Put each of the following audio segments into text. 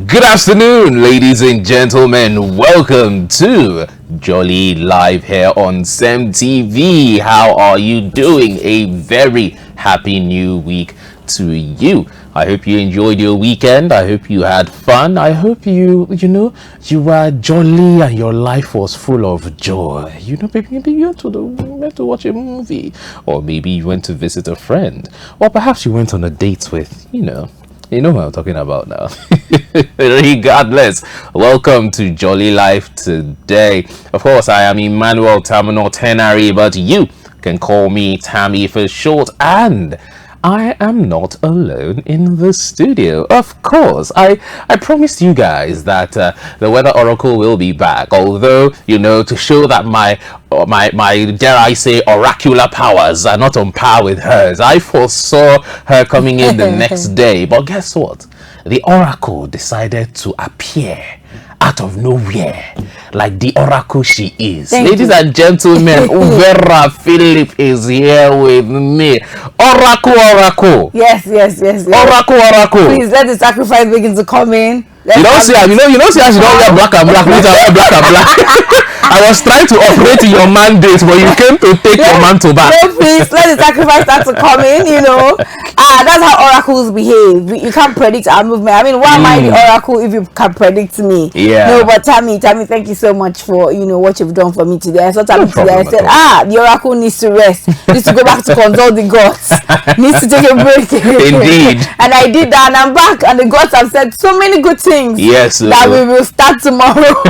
Good afternoon, ladies and gentlemen. Welcome to Jolly Live here on CEMTV. How are you doing? A very happy new week to you. I hope you enjoyed your weekend. I hope you had fun. I hope you were jolly and your life was full of joy. Maybe you went to watch a movie, or maybe you went to visit a friend, or perhaps you went on a date with, you know what I'm talking about now. Regardless, welcome to Jolly Life today. Of course, I am Emmanuel Terminal Tenary, but you can call me Tammy for short, and I am not alone in the studio. Of course, I promised you guys that the weather oracle will be back, although, to show that my dare I say oracular powers are not on par with hers. I foresaw her coming in the next day, but guess what? The oracle decided to appear out of nowhere, like the oracle she is. Ladies and gentlemen, Uvera Philip is here with me. Oracle. Yes. Oracle. Please let the sacrifice begin to come in. You don't see how she don't wear black and black. Later wear black and black. I was trying to operate in your mandate, but you came to take your mantle back. No, please let the sacrifice start to come in. That's how oracles behave. You can't predict our movement. I mean, why am I the oracle if you can predict me? Yeah. No, but Tammy, thank you so much for what you've done for me today. I saw Tammy today. I said, the oracle needs to rest. Needs to go back to consult the gods. Needs to take a break. Indeed. And I did that, and I'm back. And the gods have said so many good things. Yes. That we will start tomorrow.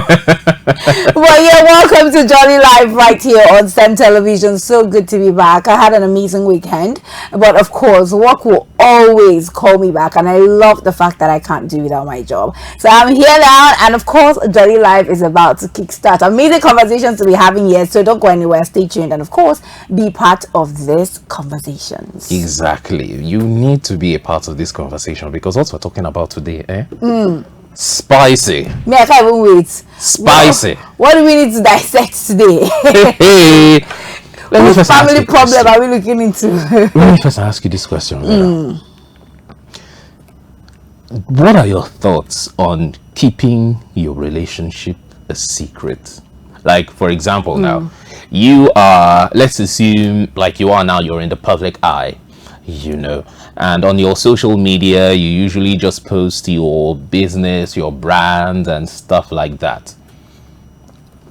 But yeah, welcome to Jolly Live right here on STEM Television. So good to be back. I had an amazing weekend, but of course work will always call me back, and I love the fact that I can't do without my job. So I'm here now, and of course Jolly Live is about to kickstart amazing conversations to be having here, so don't go anywhere, stay tuned, and of course be part of this conversations. Exactly, you need to be a part of this conversation, because what we're talking about today, spicy. Me, I can't even wait. Spicy. What do we need to dissect today? Which family problem are we looking into? Let me first ask you this question. What are your thoughts on keeping your relationship a secret? Like, for example, now, you are, let's assume, like you are now, you're in the public eye, and on your social media, you usually just post your business, your brand, and stuff like that.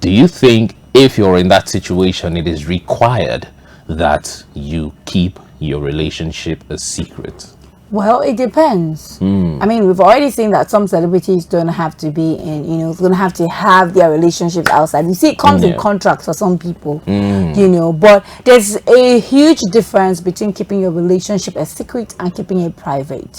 Do you think if you're in that situation, it is required that you keep your relationship a secret? Well, it depends. I mean, we've already seen that some celebrities don't have to be in, don't have to have their relationships outside. You see, it comes in contracts for some people, but there's a huge difference between keeping your relationship a secret and keeping it private.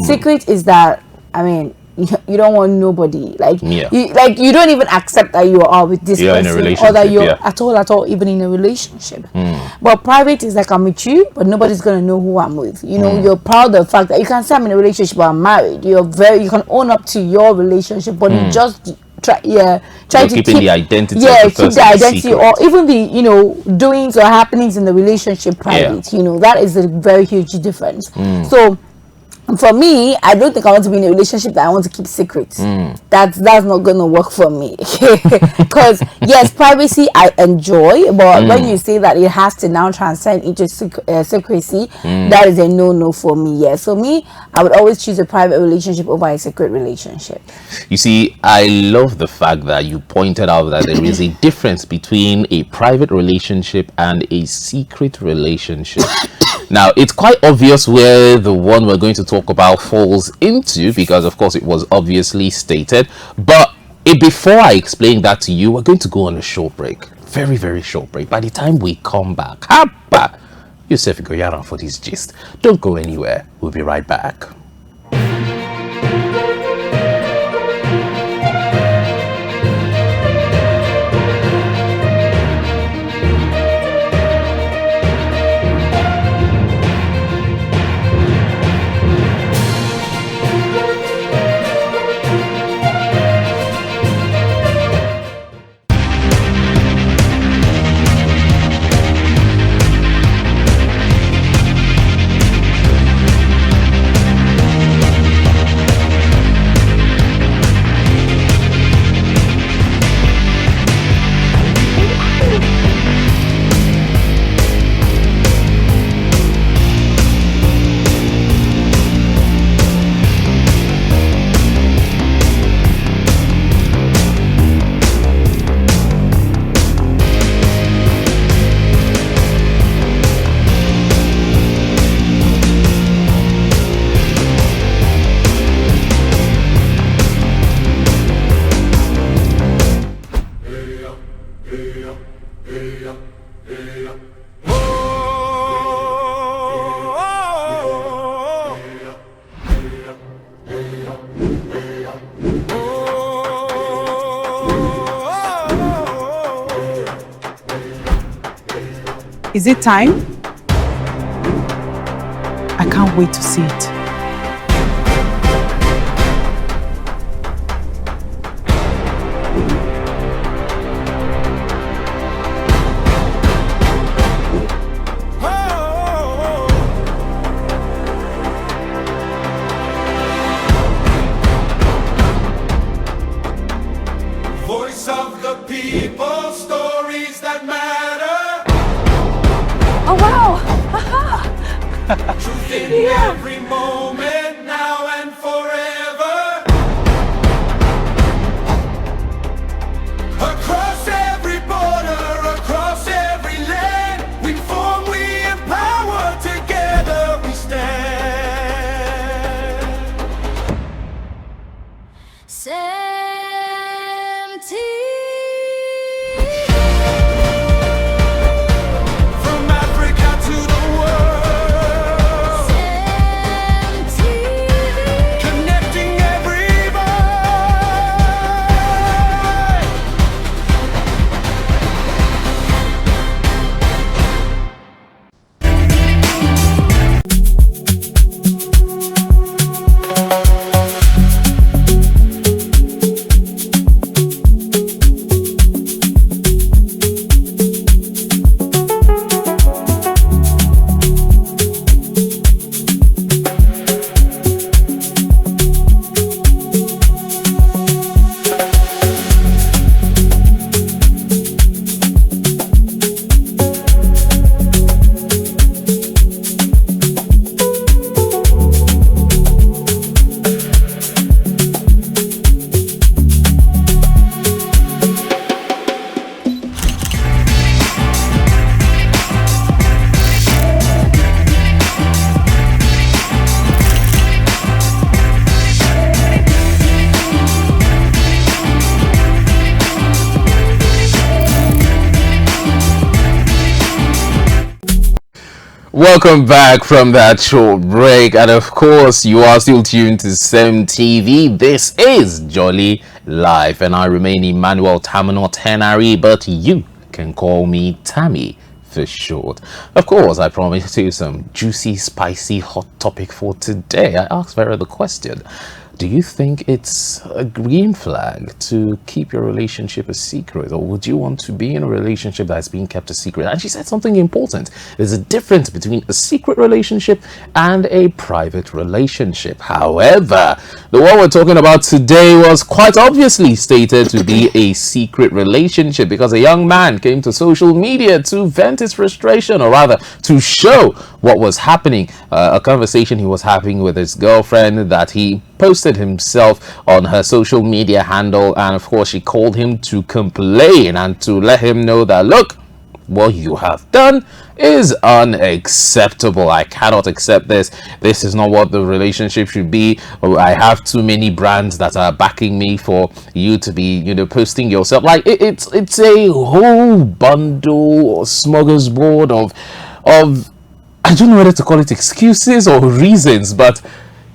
Secret is that, I mean, you don't want nobody you don't even accept that you are with this person, or that you're at all even in a relationship. But private is like, I'm with you, but nobody's gonna know who I'm with. You're proud of the fact that you can say I'm in a relationship, but I'm married. You can own up to your relationship, but you just try to keep the identity keep the identity secret, or even the doings or happenings in the relationship private. That is a very huge difference. So for me, I don't think I want to be in a relationship that I want to keep secret. That's not gonna work for me. Because yes, privacy I enjoy, but when you say that it has to now transcend into secrecy, that is a no for me. Yeah, so me, I would always choose a private relationship over a secret relationship. You see, I love the fact that you pointed out that there is a difference between a private relationship and a secret relationship. Now, it's quite obvious where the one we're going to talk about falls into, because of course it was obviously stated. But before I explain that to you, we're going to go on a short break. Very, very short break. By the time we come back, Hapa, Yusuf Goyara for this gist. Don't go anywhere. We'll be right back. Is it time? I can't wait to see it. Voice of the people, stories that matter. Oh wow! Truth in every moment, now and forever. Across every border, across every land, we form, we empower, together we stand. CEMTV. From Africa to the world, CEMTV. Connecting every voice. Welcome back from that short break, and of course you are still tuned to CEMTV. This is Jolly Live, and I remain Emmanuel Tamino Tenari, but you can call me Tammy for short. Of course, I promised you some juicy, spicy, hot topic for today. I asked Vera the question, do you think it's a green flag to keep your relationship a secret, or would you want to be in a relationship that's being kept a secret? And she said something important. There's a difference between a secret relationship and a private relationship. However, the one we're talking about today was quite obviously stated to be a secret relationship, because a young man came to social media to vent his frustration, or rather to show what was happening. A conversation he was having with his girlfriend that he posted himself on her social media handle, and of course she called him to complain and to let him know that, look, what you have done is unacceptable. I cannot accept this. This is not what the relationship should be. I have too many brands that are backing me for you to be, posting yourself. Like it's a whole bundle or smorgasbord of I don't know whether to call it excuses or reasons, but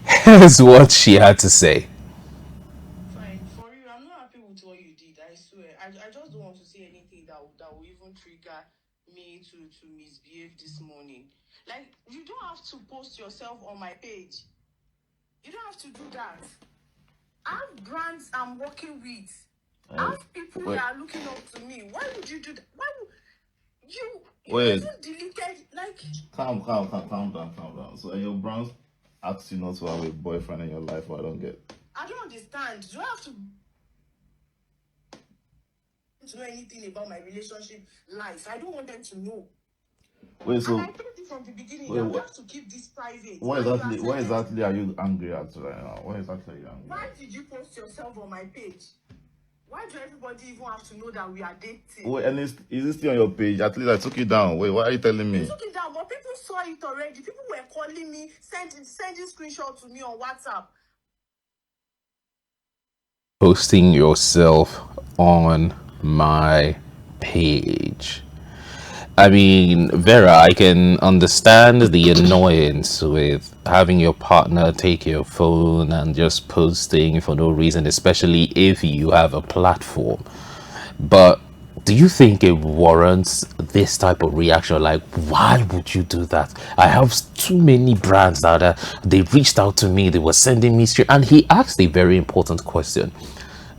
here's what she had to say. Fine, for you, I'm not happy with what you did, I swear. I just don't want to say anything that will even trigger me to misbehave this morning. Like, you don't have to post yourself on my page. You don't have to do that. I have brands I'm working with. I have people that are looking up to me. Why would you do that? Why would you even deleted, like... Calm down. So your brands asked you not to have a boyfriend in your life, or I don't get. I don't understand. Do I have to know anything about my relationship life? I don't want them to know. Wait, so and I told you from the beginning, you have to keep this private. What exactly are you angry at right now? What exactly are you angry Why at? did you post yourself on my page? Why do everybody even have to know that we are dating? Wait, and is it still on your page? At least I took it down. Wait, what are you telling me? You took it down, but people saw it already. People were calling me, sending screenshots to me on WhatsApp. Posting yourself on my page. I mean, Vera, I can understand the annoyance with having your partner take your phone and just posting for no reason, especially if you have a platform. But do you think it warrants this type of reaction? Like, why would you do that? I have too many brands that they reached out to me, they were sending me straight. And he asked a very important question.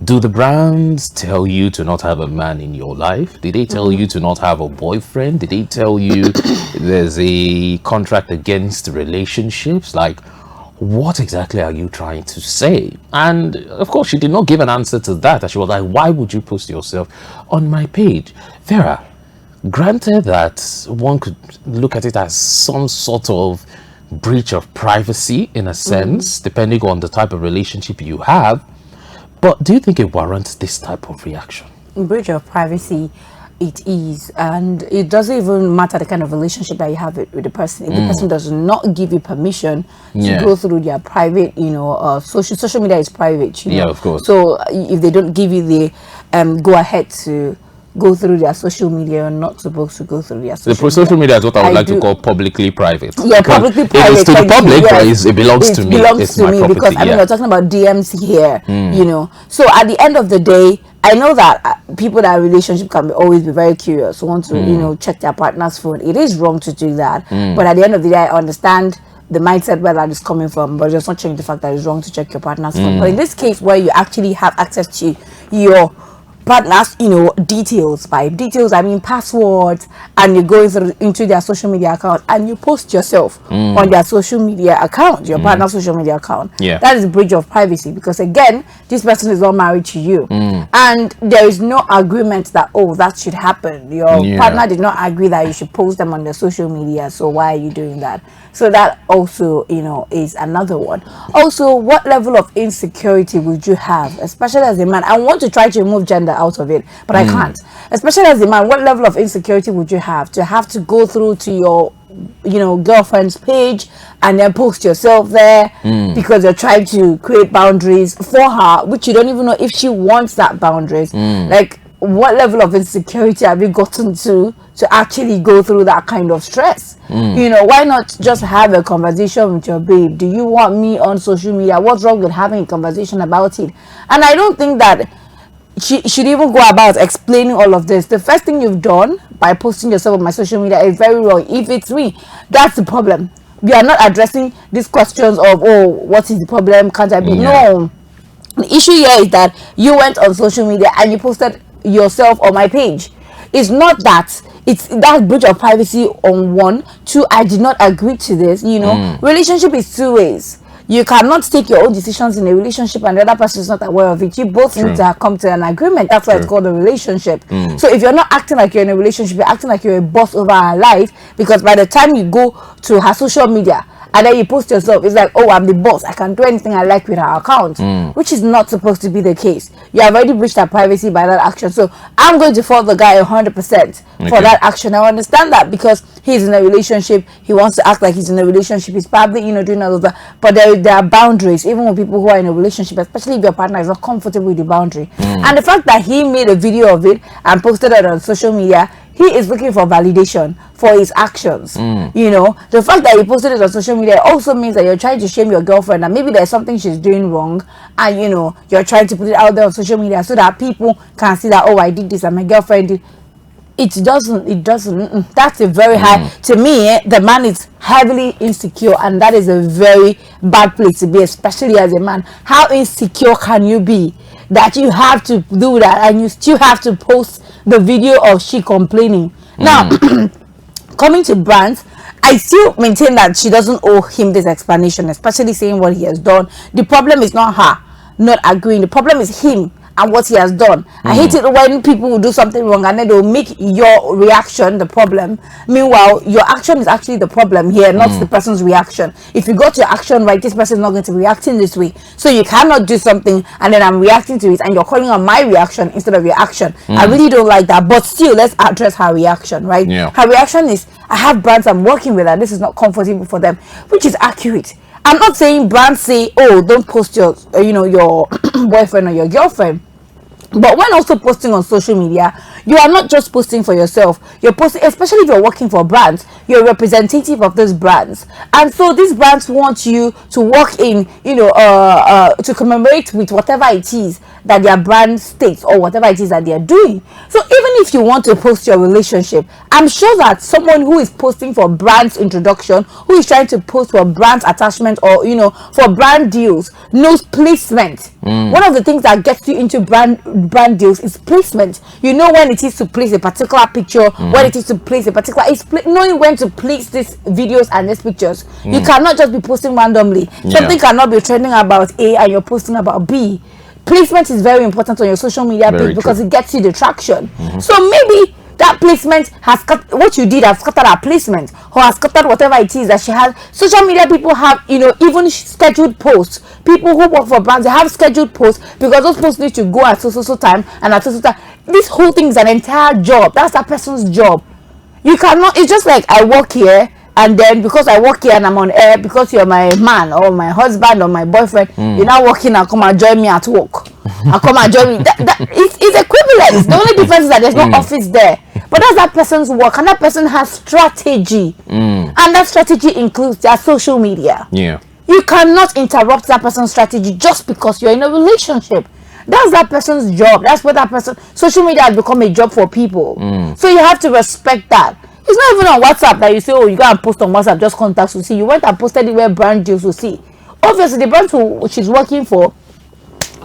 Do the brands tell you to not have a man in your life? Did they tell you to not have a boyfriend? Did they tell you there's a contract against relationships? Like, what exactly are you trying to say? And of course, she did not give an answer to that. And she was like, why would you post yourself on my page? Vera, granted that one could look at it as some sort of breach of privacy in a sense, depending on the type of relationship you have. But do you think it warrants this type of reaction? Breach of privacy, it is, and it doesn't even matter the kind of relationship that you have with the person. If the person does not give you permission to go through their private, social media is private. Yeah, of course. So if they don't give you the go ahead to go through their social media, you're not supposed to go through their social media is what I would like to call publicly private. Yeah, publicly private. It is to the public, but it belongs to me. It's my property, because I mean, we're talking about DMs here, So at the end of the day, I know that people that are in relationship can always be very curious, want to check their partner's phone. It is wrong to do that, but at the end of the day, I understand the mindset where that is coming from, but just not change the fact that it's wrong to check your partner's phone. But in this case, where you actually have access to your partners, details. By details, I mean passwords, and you go into their social media account and you post yourself on their social media account, your partner's social media account. Yeah, that is a breach of privacy, because again, this person is not married to you, and there is no agreement that that should happen. Your partner did not agree that you should post them on their social media. So why are you doing that? So that also, is another one. Also, what level of insecurity would you have, especially as a man? I want to try to remove gender out of it, but I can't. Especially as a man, what level of insecurity would you have to go through to your girlfriend's page and then post yourself there because you're trying to create boundaries for her, which you don't even know if she wants that boundaries? Like, what level of insecurity have you gotten to actually go through that kind of stress? Why not just have a conversation with your babe? Do you want me on social media? What's wrong with having a conversation about it? And I don't think that she should even go about explaining all of this. The first thing you've done by posting yourself on my social media is very wrong. If it's me, that's the problem. we are not addressing these questions of, oh, what is the problem, can't I be? No, the issue here is that you went on social media and you posted yourself on my page. It's not that, it's that breach of privacy on one. Two, I did not agree to this. Relationship is two ways. You cannot take your own decisions in a relationship and the other person is not aware of it. You both need to come to an agreement. That's why it's called a relationship. So if you're not acting like you're in a relationship, you're acting like you're a boss over her life, because by the time you go to her social media and then you post yourself, it's like, oh, I'm the boss, I can do anything I like with her account, which is not supposed to be the case. You have already breached her privacy by that action. So I'm going to fault the guy 100% for that action. I understand that, because he's in a relationship, he wants to act like he's in a relationship, he's probably doing all of that, but there are boundaries even with people who are in a relationship, especially if your partner is not comfortable with the boundary. And the fact that he made a video of it and posted it on social media, he is looking for validation for his actions. The fact that he posted it on social media also means that you're trying to shame your girlfriend, and maybe there's something she's doing wrong, and you're trying to put it out there on social media so that people can see that, oh, I did this and my girlfriend did. It doesn't. That's a very high, to me, the man is heavily insecure, and that is a very bad place to be, especially as a man. How insecure can you be that you have to do that and you still have to post the video of she complaining? Now, coming to brands, I still maintain that she doesn't owe him this explanation, especially saying what he has done. The problem is not her not agreeing. The problem is him and what he has done. I hate it when people will do something wrong and then they'll make your reaction the problem. Meanwhile, your action is actually the problem here, not the person's reaction. If you got your action right, this person is not going to react in this way. So you cannot do something and then I'm reacting to it and you're calling on my reaction instead of your action. I really don't like that. But still, let's address her reaction, right? Her reaction is, I have brands I'm working with and this is not comfortable for them, which is accurate. I'm not saying brands say, oh, don't post your your boyfriend or your girlfriend. But when also posting on social media, you are not just posting for yourself. You're posting, especially if you're working for brands, you're a representative of those brands. And so these brands want you to work in, to commemorate with whatever it is that their brand states or whatever it is that they're doing. So even if you want to post your relationship, I'm sure that someone who is posting for brands introduction, who is trying to post for brands attachment or, for brand deals, knows placement. One of the things that gets you into brand deals is placement. You know when it is to place a particular picture, when it is to place a particular, knowing when to place these videos and these pictures. You cannot just be posting randomly. Something cannot be trending about A and you're posting about B. Placement is very important on your social media page because it gets you the traction. So maybe that placement has cut, what you did has scattered her placement or has scattered whatever it is that she has. Social media people have, even scheduled posts. People who work for brands, they have scheduled posts because those posts need to go at so time and at so time. This whole thing is an entire job. That's that person's job. You cannot, it's just like I work here and then because I work here and I'm on air, because you're my man or my husband or my boyfriend, you're not working and come and join me at work. I come and join me. It's equivalent. The only difference is that there's no office there. But that's that person's work, and that person has strategy. And that strategy includes their social media. You cannot interrupt that person's strategy just because you're in a relationship. That's that person's job. That's what that person, social media has become a job for people. So you have to respect that. It's not even on WhatsApp that you say, oh, you go and post on WhatsApp, just contacts will see. You went and posted it where brand deals will see. Obviously, the brand who she's working for,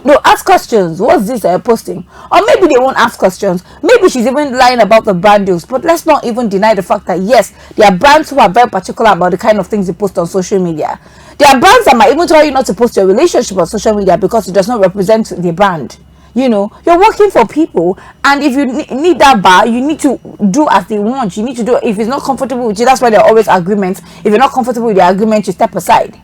they'll ask questions. What's this posting? Or maybe they won't ask questions. Maybe she's even lying about the brand deals. But let's not even deny the fact that, yes, there are brands who are very particular about the kind of things they post on social media. There are brands that might even tell you not to post your relationship on social media because it does not represent the brand. You're working for people, and if you need that bar, you need to do as they want. You need to do, if it's not comfortable with you, that's why there are always agreements. If you're not comfortable with the agreement, you step aside.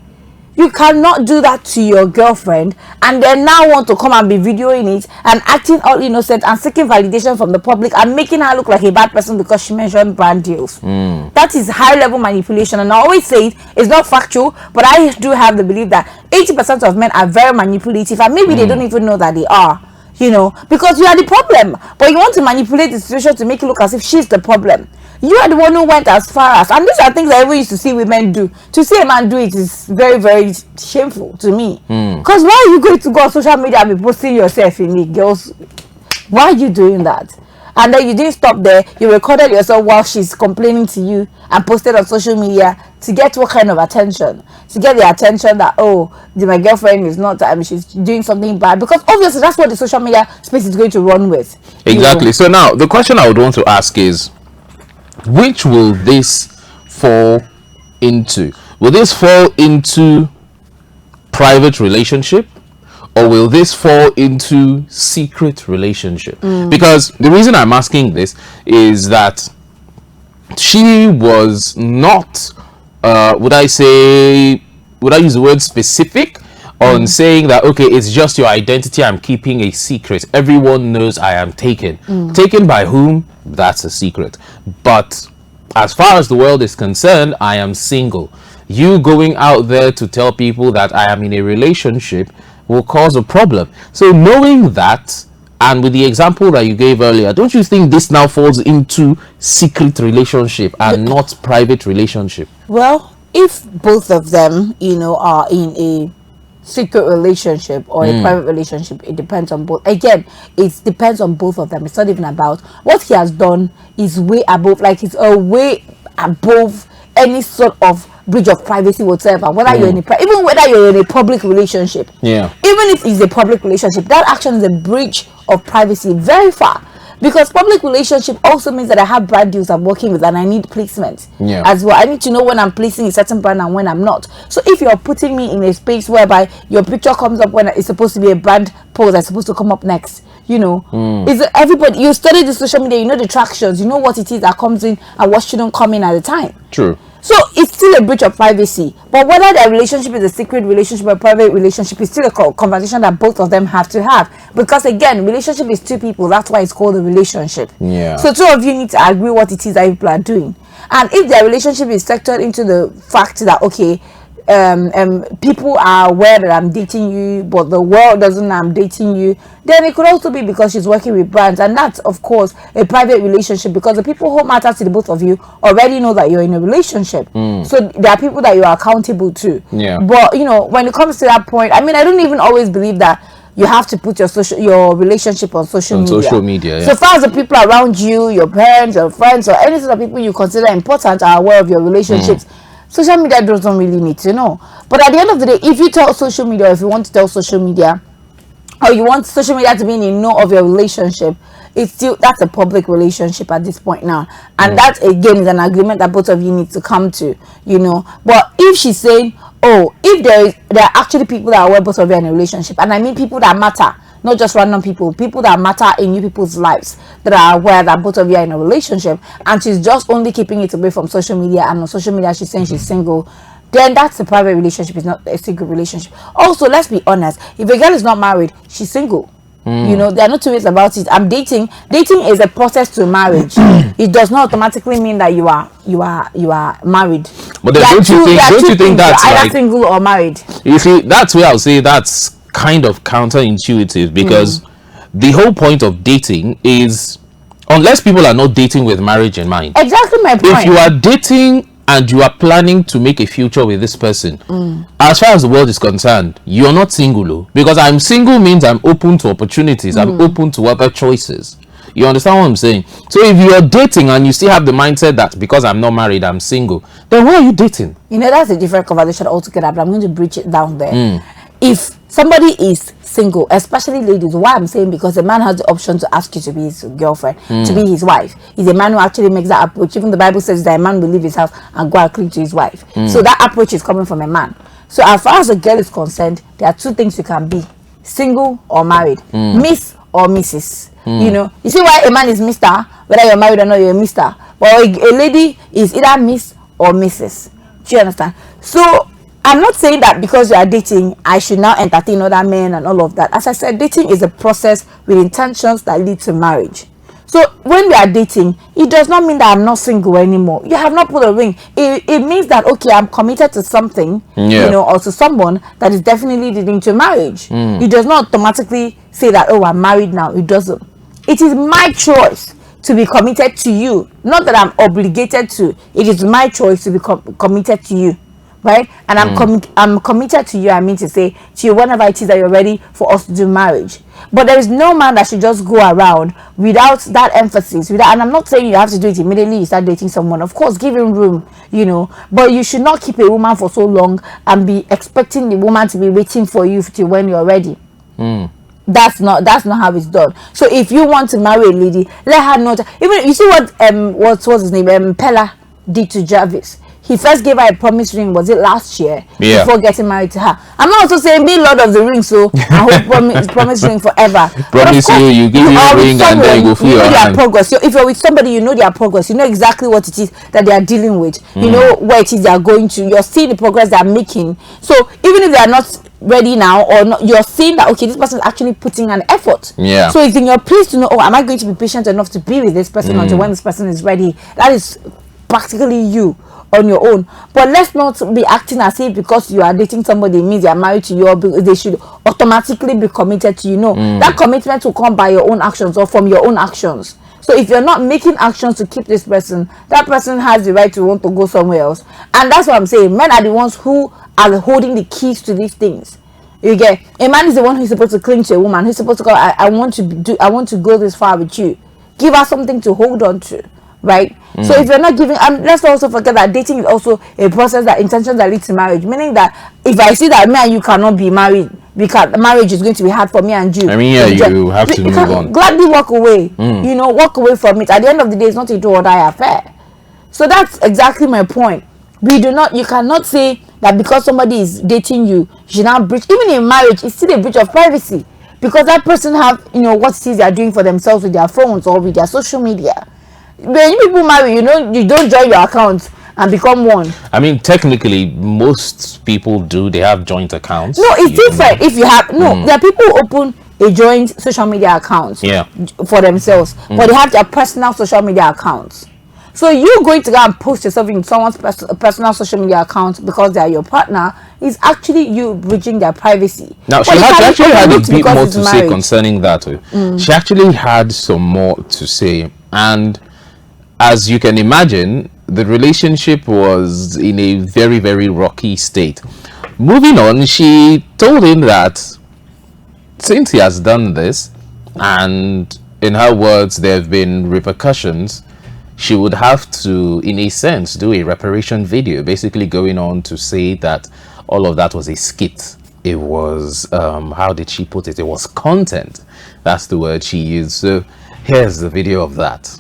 You cannot do that to your girlfriend and then now want to come and be videoing it and acting all innocent and seeking validation from the public and making her look like a bad person because she mentioned brand deals. That is high level manipulation, and I always say it's not factual, but I do have the belief that 80% of men are very manipulative, and maybe they don't even know that they are. Because you are the problem, but you want to manipulate the situation to make it look as if she's the problem. You are the one who went as far as, and these are things I ever used to see women do. To see a man do it is very, very shameful to me. Because why are you going to go on social media and be posting yourself in it, girls? Why are you doing that? And then you didn't stop there. You recorded yourself while she's complaining to you and posted on social media to get what kind of attention? To get the attention that, oh, my girlfriend is not, she's doing something bad. Because obviously that's what the social media space is going to run with. Exactly. So now the question I would want to ask is, which will this fall into? Will this fall into private relationship, or will this fall into secret relationship? Because the reason I'm asking this is that she was not would I use the word specific on saying that, okay, it's just your identity, I'm keeping a secret, everyone knows I am taken. Taken by whom? That's a secret. But as far as the world is concerned, I am single. You going out there to tell people that I am in a relationship will cause a problem. So knowing that, and with the example that you gave earlier, don't you think this now falls into secret relationship and not private relationship? Well, if both of them, are in a secret relationship or a private relationship, it depends on both. Again, it depends on both of them. It's not even about what he has done. Is way above, like it's a way above any sort of breach of privacy whatsoever, whether you're in even whether you're in a public relationship. Yeah. Even if it's a public relationship, that action is a breach of privacy very far. Because public relationship also means that I have brand deals I'm working with and I need placement as well. I need to know when I'm placing a certain brand and when I'm not. So if you're putting me in a space whereby your picture comes up when it's supposed to be a brand post that's supposed to come up next, is everybody, you study the social media, you know the tractions, you know what it is that comes in and what shouldn't come in at the time. True. So it's still a breach of privacy. But whether their relationship is a secret relationship or a private relationship is still a conversation that both of them have to have. Because again, relationship is two people. That's why it's called a relationship. Yeah. So two of you need to agree what it is that people are doing. And if their relationship is sectored into the fact that, okay, people are aware that I'm dating you, but the world doesn't know I'm dating you, then it could also be because she's working with brands, and that's of course a private relationship, because the people who matter to the both of you already know that you're in a relationship. So there are people that you are accountable to. But when it comes to that point, I don't even always believe that you have to put your relationship on social media. So far as the people around you, your parents, your friends, or any sort of people you consider important are aware of your relationships, social media doesn't really need to know. But at the end of the day, if you tell social media, or if you want to tell social media, or you want social media to be in the know of your relationship, that's a public relationship at this point now. And that again is an agreement that both of you need to come to, But if she's saying, oh, if there are actually people that are aware both of you in a relationship, and I mean people that matter, not just random people that matter in you people's lives, that are aware that both of you are in a relationship, and she's just only keeping it away from social media, and on social media she's saying she's single, then that's a private relationship. It's not a single relationship. Also, let's be honest, if a girl is not married, she's single. There are no two ways about it. Dating is a process to marriage. It does not automatically mean that you are married. But then don't you think that's either like single or married? You see, that's where I'll say that's kind of counterintuitive, because the whole point of dating is, unless people are not dating with marriage in mind. Exactly my point. If you are dating and you are planning to make a future with this person, as far as the world is concerned, you're not single. Because I'm single means I'm open to opportunities, I'm open to other choices. You understand what I'm saying? So if you're dating and you still have the mindset that because I'm not married, I'm single, then why are you dating? That's a different conversation altogether, but I'm going to breach it down there. If somebody is single, especially ladies, why I'm saying, because a man has the option to ask you to be his girlfriend, to be his wife. He's a man who actually makes that approach. Even the Bible says that a man will leave his house and go and cling to his wife. So that approach is coming from a man. So as far as a girl is concerned, there are two things you can be: single or married, Miss or Mrs. You see why a man is Mr., whether you're married or not, you're a Mr. But a lady is either Miss or Mrs. Do you understand? So I'm not saying that because you are dating, I should now entertain other men and all of that. As I said, dating is a process with intentions that lead to marriage. So when we are dating, it does not mean that I'm not single anymore. You have not put a ring. It means that, okay, I'm committed to something, or to someone that is definitely leading to marriage. It does not automatically say that, oh, I'm married now. It doesn't. It is my choice to be committed to you. Not that I'm obligated to. It is my choice to be committed to you. right? And I'm committed to you. I mean to say to you whenever it is that you're ready for us to do marriage. But there is no man that should just go around without that emphasis. Without, and I'm not saying you have to do it immediately you start dating someone. Of course, give him room, you know. But you should not keep a woman for so long and be expecting the woman to be waiting for you till when you're ready. That's not how it's done. So if you want to marry a lady, let her know. Even you see what was his name? Pella did to Jarvis. He first gave her a promise ring, was it last year? Yeah. Before getting married to her. I'm not also saying be Lord of the Rings, so I hope promise ring forever. Promise you give you a ring and then you go feel you know your their hand. progress. So if you're with somebody, you know their progress. You know exactly what it is that they are dealing with. You know where it is they are going to. You're seeing the progress they are making. So even if they are not ready now or not, you're seeing that okay, this person is actually putting an effort. Yeah. So it's in your place to know, oh, am I going to be patient enough to be with this person until when this person is ready? That is practically you on your own. But let's not be acting as if because you are dating somebody means they are married to you, or they should automatically be committed to you. No, that commitment will come by your own actions or from your own actions. So if you're not making actions to keep this person, that person has the right to want to go somewhere else. And that's what I'm saying. Men are the ones who are holding the keys to these things. You get, a man is the one who's supposed to cling to a woman. Who's supposed to go, I want to go this far with you. Give her something to hold on to, right? So if you're not giving, let's also forget that dating is also a process that intentions that lead to marriage. Meaning that if I see that me and you cannot be married, because marriage is going to be hard for me and you. I mean, yeah, you have to move on. Gladly walk away. You know, walk away from it. At the end of the day, it's not a do or die affair. So that's exactly my point. You cannot say that because somebody is dating you, you should not breach. Even in marriage, it's still a breach of privacy. Because that person have, you know, what it is they are doing for themselves with their phones or with their social media. When people marry, you know, you don't join your account and become one. I mean, technically, most people do. They have joint accounts. No, it's different. If you have there are people who open a joint social media account for themselves, but they have their personal social media accounts. So you going to go and post yourself in someone's personal social media account because they are your partner is actually you breaching their privacy. Now, she actually had a bit more to say concerning that. She actually had some more to say. And as you can imagine, the relationship was in a very, very rocky state. Moving on, she told him that since he has done this, and in her words, there have been repercussions, she would have to, in a sense, do a reparation video, basically going on to say that all of that was a skit. It was, how did she put it? It was content. That's the word she used. So here's the video of that.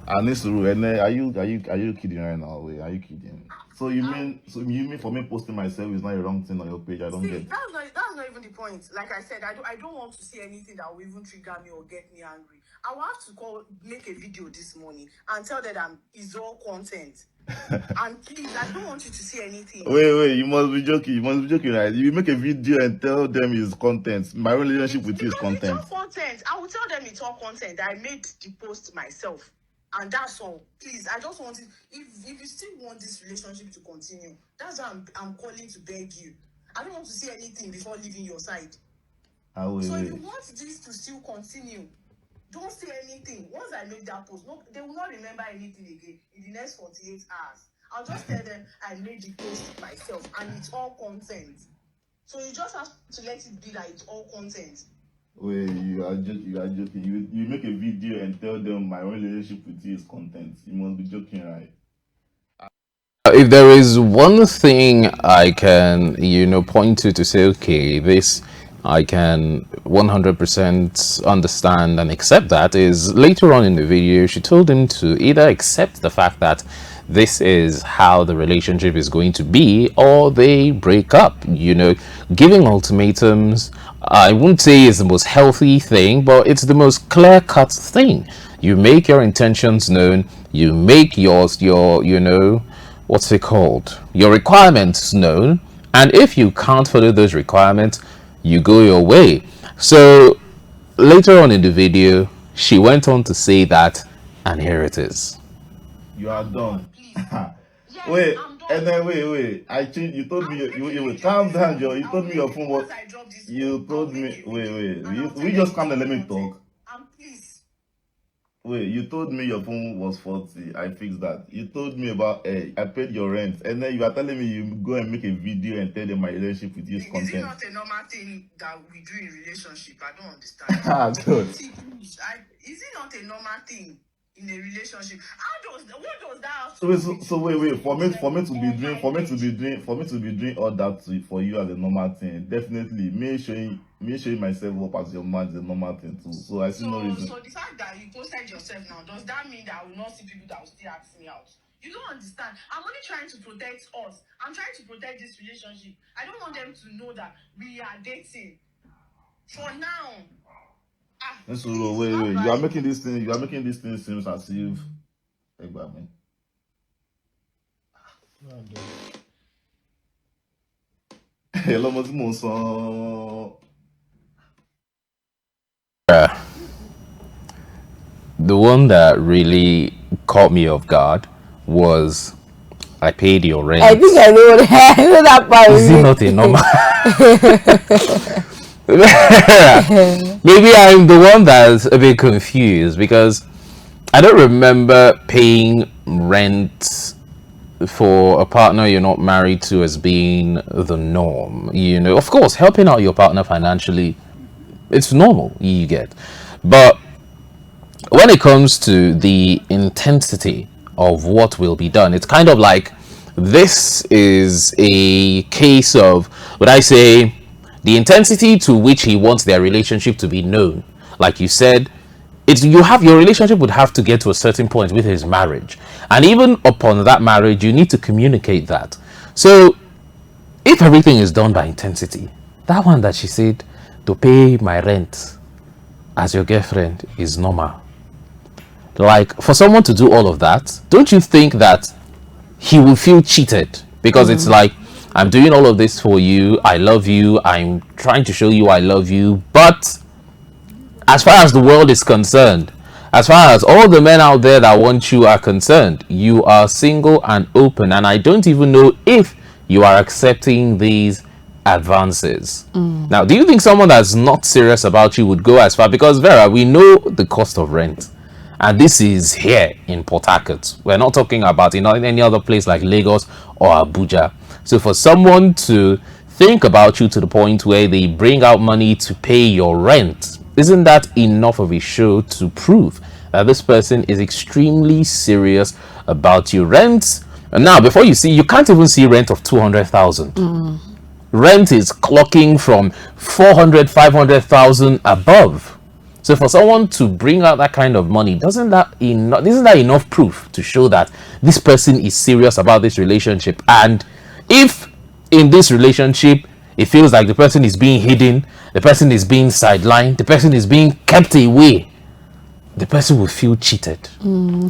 And are you kidding right now? Wait, are you kidding? So you mean for me posting myself is not a wrong thing on your page? I don't get. That's not even the point. Like I said, I don't want to see anything that will even trigger me or get me angry. I will have to make a video this morning and tell them it's all content. And please, I don't want you to see anything. Wait, you must be joking. You must be joking, right? You make a video and tell them it's content. My relationship with you is content. It's all content. I will tell them it's all content. I made the post myself. And that's all. Please, I just want it. If you still want this relationship to continue, that's why I'm calling to beg you. I don't want to see anything before leaving your side. So if you want this to still continue, don't say anything. Once I make that post, no, they will not remember anything again in the next 48 hours. I'll just tell them I made the post myself and it's all content. So you just have to let it be that it's all content. Wait, you are joking. You make a video and tell them my relationship with you is content. You must be joking, right? If there is one thing I can, point to say, okay, this I can 100% understand and accept, that is later on in the video, she told him to either accept the fact that this is how the relationship is going to be, or they break up. Giving ultimatums, I wouldn't say is the most healthy thing, but it's the most clear-cut thing. You make your intentions known, you make your what's it called, your requirements known, and if you can't follow those requirements, you go your way. So later on in the video, she went on to say that, and here it is. You are done. Yes, Wait, I'm done. and then wait. I changed. You told me you calm down, Joe. You told me your phone was. You told me. Wait. We just come and let me talk. Please. Wait, you told me your phone was 40. I fixed that. You told me about I paid your rent, and then you are telling me you go and make a video and tell them my relationship with you is Is it content. not a normal thing that we do in relationship? I don't understand. Ah, good. See, please, is it not a normal thing in a relationship? What does that have to Wait, do with so wait. For me to be on doing, my page? all that for you as a normal thing. Definitely, me showing myself up as your man is a normal thing too. So I see no reason. So the fact that you posted yourself now, does that mean that I will not see people that will still ask me out? You don't understand. I'm only trying to protect us. I'm trying to protect this relationship. I don't want them to know that we are dating. For now. So wait. You are making this thing seem as if hello, The one that really caught me off guard was I paid your rent. I think I know that part. Is it not a normal? Maybe I'm the one that's a bit confused because I don't remember paying rent for a partner you're not married to as being the norm. You know, of course, helping out your partner financially, it's normal, you get. But when it comes to the intensity of what will be done, it's kind of like this is a case of, would I say, the intensity to which he wants their relationship to be known. Like you said, your relationship would have to get to a certain point with his marriage, and even upon that marriage you need to communicate that. So if everything is done by intensity, that one that she said to pay my rent as your girlfriend is normal. Like, for someone to do all of that, don't you think that he will feel cheated? Because it's like, I'm doing all of this for you, I love you, I'm trying to show you I love you, but as far as the world is concerned, as far as all the men out there that want you are concerned, you are single and open, and I don't even know if you are accepting these advances. Now, do you think someone that's not serious about you would go as far? Because Vera, we know the cost of rent, and this is here in Port Harcourt. We're not talking about in any other place like Lagos or Abuja. So for someone to think about you to the point where they bring out money to pay your rent, isn't that enough of a show to prove that this person is extremely serious about your rent? And now, before you can't even see rent of 200,000. Rent is clocking from 400, 500,000 above. So for someone to bring out that kind of money, isn't that enough proof to show that this person is serious about this relationship? And if in this relationship it feels like the person is being hidden, the person is being sidelined, the person is being kept away, the person will feel cheated.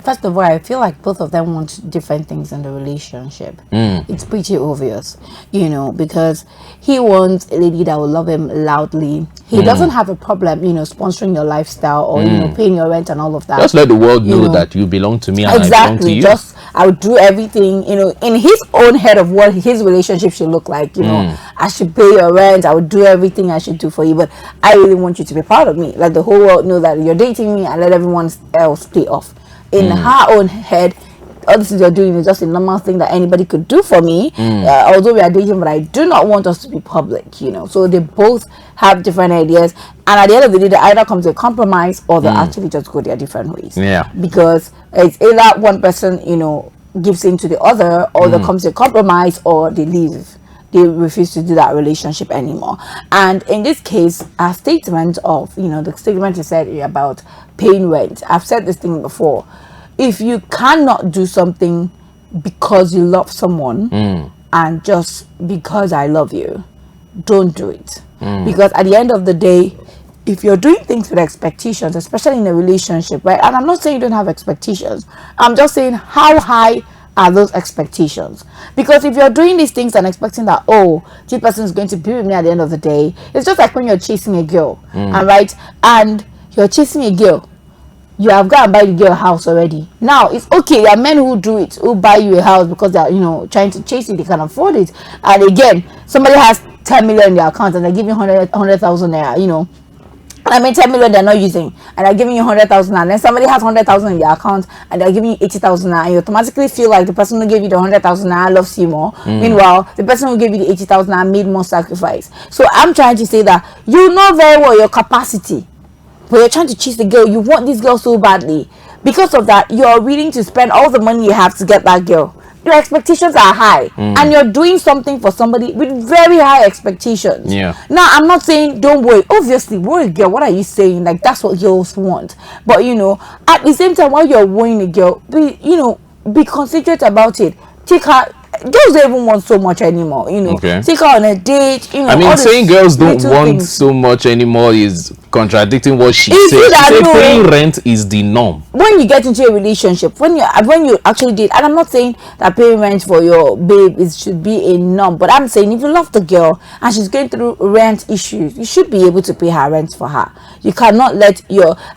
First of all, I feel like both of them want different things in the relationship. It's pretty obvious, because he wants a lady that will love him loudly. He doesn't have a problem, sponsoring your lifestyle or, paying your rent and all of that. Just let the world know that you belong to me and I belong to you. I would do everything, in his own head of what his relationship should look like. I should pay your rent. I would do everything I should do for you, but I really want you to be part of me. Let the whole world know that you're dating me, and let everyone else play off. In her own head, all this you're doing is just a normal thing that anybody could do for me. Although we are dating, but I do not want us to be public. So they both have different ideas, and at the end of the day, they either come to a compromise or they actually just go their different ways. Yeah. Because it's either one person, gives in to the other, or they come to a compromise, or they leave. They refuse to do that relationship anymore. And in this case, a statement of, the statement you said about paying rent. I've said this thing before. If you cannot do something because you love someone and just because I love you, don't do it. Because at the end of the day, if you're doing things with expectations, especially in a relationship, right? And I'm not saying you don't have expectations. I'm just saying, how high are those expectations? Because if you're doing these things and expecting that, this person is going to be with me at the end of the day, it's just like when you're chasing a girl, and you're chasing a girl. You have got to buy the girl a house already. Now, it's okay. There are men who do it, who buy you a house because they're, trying to chase you. They can afford it. And again, somebody has 10 million in their account and they're giving 100,000 naira, I mean, 10 million they're not using, and they're giving you 100,000, and then somebody has 100,000 in their account, and they're giving you 80,000, and you automatically feel like the person who gave you the 100,000 loves you more. Meanwhile, the person who gave you the 80,000 made more sacrifice. So I'm trying to say that you know very well your capacity, but you're trying to chase the girl. You want this girl so badly. Because of that, you're willing to spend all the money you have to get that girl. Your expectations are high, and you're doing something for somebody with very high expectations. Yeah. Now, I'm not saying don't worry. Obviously, worry, girl. What are you saying? Like, that's what girls want. But at the same time, while you're worrying a girl, be considerate about it. Take her. Girls don't even want so much anymore. Okay. Take her on a date. I mean, saying girls don't want things. so much anymore is contradicting what she Is said. it that She said no? paying rent is the norm. When you get into a relationship, when you actually date, and I'm not saying that paying rent for your babe should be a norm, but I'm saying if you love the girl and she's going through rent issues, you should be able to pay her rent for her. You cannot let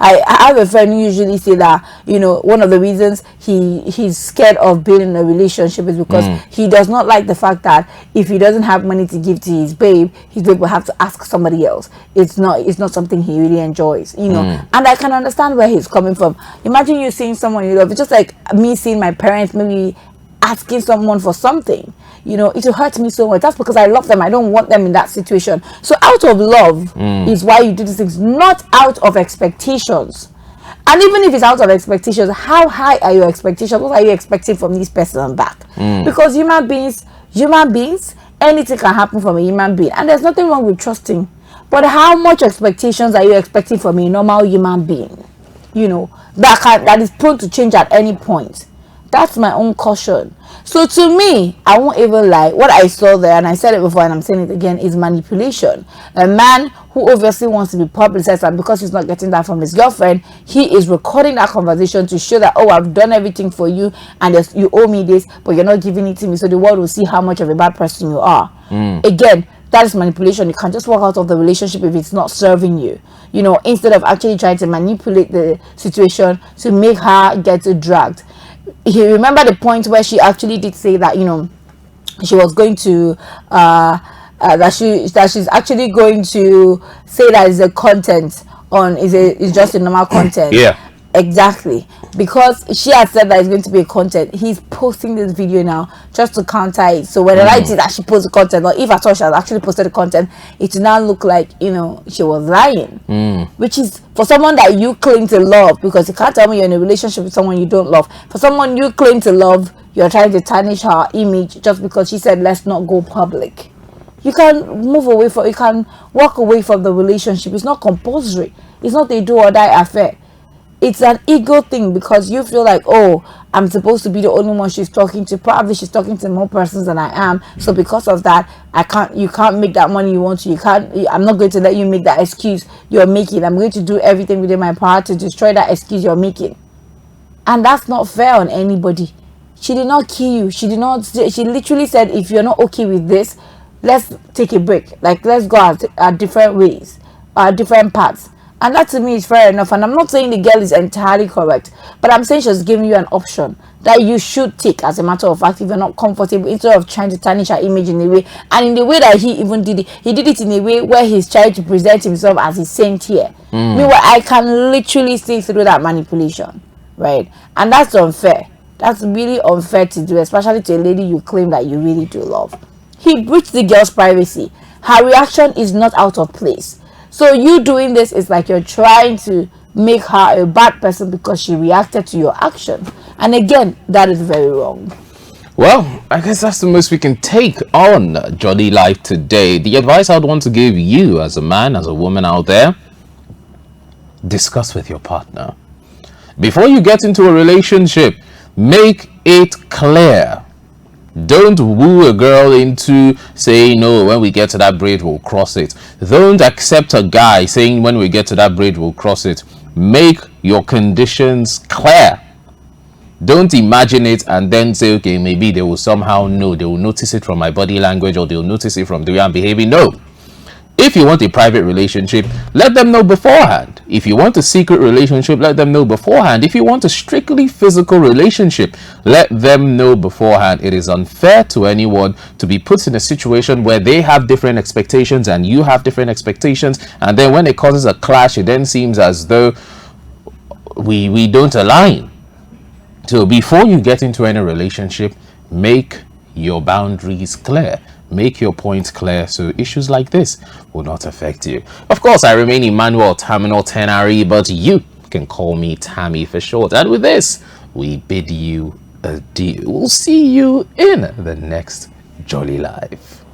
I have a friend who usually say that one of the reasons he's scared of being in a relationship is because he does not like the fact that if he doesn't have money to give to his babe will have to ask somebody else. It's not something he really enjoys, and I can understand where he's coming from. Imagine you seeing someone you love. It's just like me seeing my parents maybe asking someone for something. It will hurt me so much. That's because I love them. I don't want them in that situation. So out of love is why you do these things, not out of expectations. And even if it's out of expectations, how high are your expectations? What are you expecting from this person back? Because human beings, anything can happen from a human being, and there's nothing wrong with trusting. But how much expectations are you expecting from a normal human being? That is prone to change at any point. That's my own caution. So to me, I won't even lie, what I saw there, and I said it before and I'm saying it again, is manipulation. A man who obviously wants to be publicized, and because he's not getting that from his girlfriend, he is recording that conversation to show that, oh, I've done everything for you and you owe me this, but you're not giving it to me, so the world will see how much of a bad person you are. Again, that is manipulation. You can't just walk out of the relationship if it's not serving you. Instead of actually trying to manipulate the situation to make her get dragged. You remember the point where she actually did say that she was going to that she's actually going to say that is a content on is just a normal content. Yeah. Exactly, because she has said that it's going to be a content. He's posting this video now just to counter it. So whether it is that she posts the content, or if at all she has actually posted the content, it will now look like she was lying. Which is for someone that you claim to love, because you can't tell me you're in a relationship with someone you don't love. For someone you claim to love, you're trying to tarnish her image just because she said let's not go public. You can you can walk away from the relationship. It's not compulsory. It's not a do or die affair. It's an ego thing, because you feel like, oh, I'm supposed to be the only one she's talking to. Probably she's talking to more persons than I am. So because of that, you can't make that money you want to. I'm not going to let you make that excuse you're making. I'm going to do everything within my power to destroy that excuse you're making. And that's not fair on anybody. She did not kill you. She literally said, if you're not okay with this, let's take a break. Like, let's go at different ways, different paths. And that to me is fair enough. And I'm not saying the girl is entirely correct, but I'm saying she's giving you an option that you should take, as a matter of fact, if you're not comfortable, instead of trying to tarnish her image in a way. And in the way that he even did it, he did it in a way where he's trying to present himself as a saint here. Meanwhile, I can literally see through that manipulation, right? And that's unfair. That's really unfair to do, especially to a lady you claim that you really do love. He breached the girl's privacy. Her reaction is not out of place. So you doing this is like you're trying to make her a bad person because she reacted to your action. And again, that is very wrong. Well, I guess that's the most we can take on Jolly Life today. The advice I'd want to give you as a man, as a woman out there, discuss with your partner. Before you get into a relationship, make it clear. Don't woo a girl into saying, no, when we get to that bridge, we'll cross it. Don't accept a guy saying, when we get to that bridge, we'll cross it. Make your conditions clear. Don't imagine it and then say, okay, maybe they will somehow know. They will notice it from my body language, or they'll notice it from the way I'm behaving. No. If you want a private relationship, let them know beforehand. If you want a secret relationship, let them know beforehand. If you want a strictly physical relationship, let them know beforehand. It is unfair to anyone to be put in a situation where they have different expectations and you have different expectations, and then when it causes a clash, it then seems as though we don't align. So before you get into any relationship, make your boundaries clear. Make your points clear so issues like this will not affect you. Of course, I remain Emmanuel Terminal Tenari, but you can call me Tammy for short. And with this, we bid you adieu. We'll see you in the next Jolly Live.